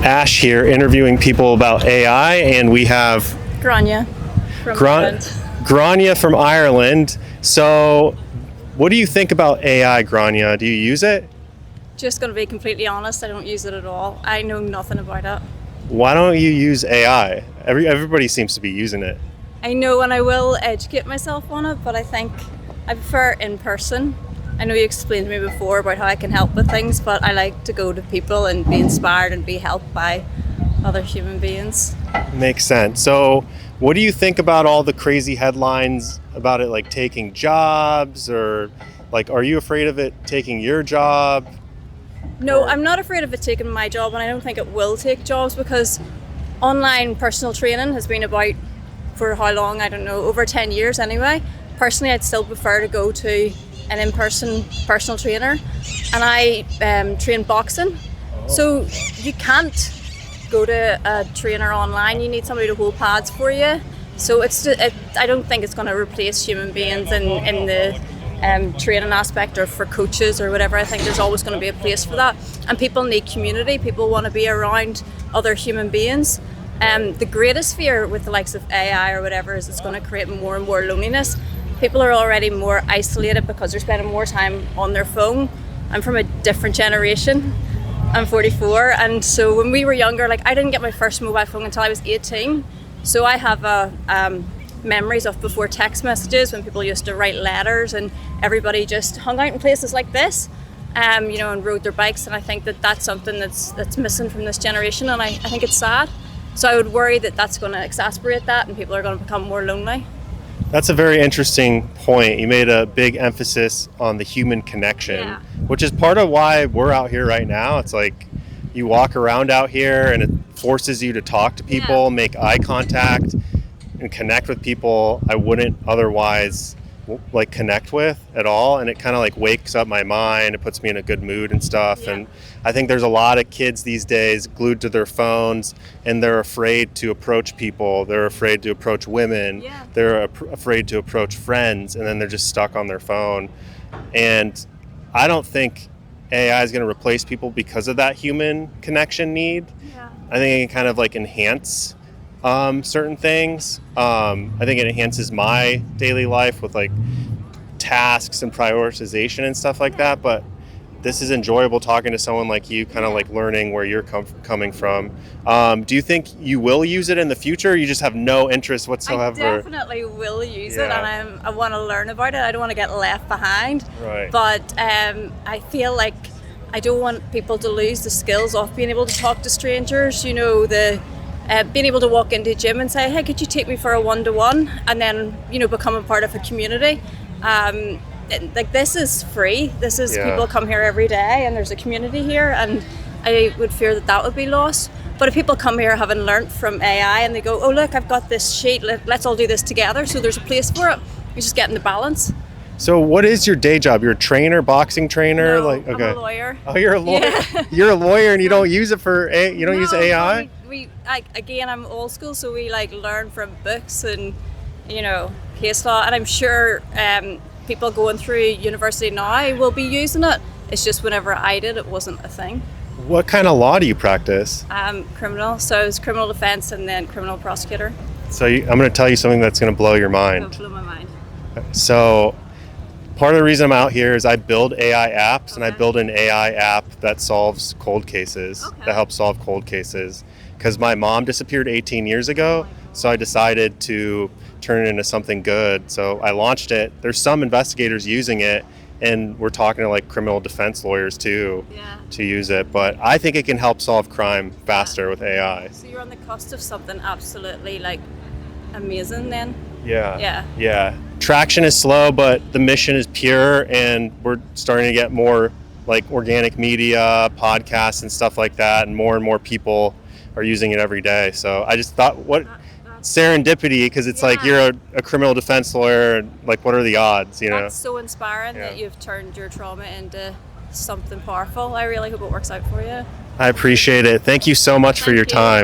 Ash here interviewing people about AI, and we have Grania from Ireland. Grania from Ireland. So, what do you think about AI, Grania? Do you use it? Just going to be completely honest, I don't use it at all. I know nothing about it. Why don't you use AI? Everybody seems to be using it. I know, and I will educate myself on it, but I think I prefer in person. I know you explained to me before about how I can help with things, but I like to go to people and be inspired and be helped by other human beings. Makes sense. So, what do you think about all the crazy headlines about it, like taking jobs, or like, are you afraid of it taking your job? No, I'm not afraid of it taking my job, and I don't think it will take jobs, because online personal training has been about, for how long, I don't know, over 10 years anyway. Personally, I'd still prefer to go to an in-person personal trainer, and I train boxing. So you can't go to a trainer online. You need somebody to hold pads for you. So I don't think it's going to replace human beings in the training aspect, or for coaches or whatever. I think there's always going to be a place for that, and people need community. People want to be around other human beings. The greatest fear with the likes of AI or whatever is it's going to create more and more loneliness. People are already more isolated because they're spending more time on their phone. I'm from a different generation. I'm 44, and so when we were younger, like, I didn't get my first mobile phone until I was 18. So I have memories of before text messages, when people used to write letters and everybody just hung out in places like this, and rode their bikes. And I think that that's something that's missing from this generation, and I think it's sad. So I would worry that that's going to exacerbate that, and people are going to become more lonely. That's a very interesting point. You made a big emphasis on the human connection, which is part of why we're out here right now. It's like you walk around out here and it forces you to talk to people, make eye contact, and connect with people I wouldn't otherwise like connect with at all. And it kind of like wakes up my mind. It puts me in a good mood and stuff. And I think there's a lot of kids these days glued to their phones, and they're afraid to approach people. They're afraid to approach women. They're afraid to approach friends, and then they're just stuck on their phone. And I don't think AI is going to replace people because of that human connection need. I think it can kind of like enhance certain things. I think it enhances my daily life with like tasks and prioritization and stuff like that. But this is enjoyable talking to someone like you, kind of like learning where you're coming from. Do you think you will use it in the future, or you just have no interest whatsoever? I definitely will use it, and I want to learn about it. I don't want to get left behind. Right. But I feel like I don't want people to lose the skills of being able to talk to strangers. Being able to walk into a gym and say, hey, could you take me for a one-to-one? And then, become a part of a community. Like, this is free. This is people come here every day, and there's a community here, and I would fear that would be lost. But if people come here having learnt from AI and they go, oh, look, I've got this sheet, let's all do this together, so there's a place for it. You're just getting the balance. So what is your day job? You're a trainer, boxing trainer? No, I'm a lawyer. Oh, you're a lawyer. Yeah. You're a lawyer, and you don't use it for use AI? I'm old school, so we learn from books and case law, and I'm sure people going through university now will be using it. It's just whenever I did, it wasn't a thing. What kind of law do you practice? Criminal, so I was criminal defense and then criminal prosecutor. So I'm going to tell you something that's going to blow your mind. It'll blow my mind. So part of the reason I'm out here is I build AI apps, and I build an AI app that solves cold cases, that helps solve cold cases. Because my mom disappeared 18 years ago, so I decided to turn it into something good. So I launched it. There's some investigators using it, and we're talking to like criminal defense lawyers too to use it. But I think it can help solve crime faster with AI. So you're on the cusp of something absolutely amazing then? Yeah. Traction is slow, but the mission is pure, and we're starting to get more like organic media, podcasts and stuff like that, and more people are using it every day. So I just thought, what serendipity, because it's like you're a criminal defense lawyer, and like, what are the odds, That's so inspiring that you've turned your trauma into something powerful. I really hope it works out for you. I appreciate it. Thank you so much for your time.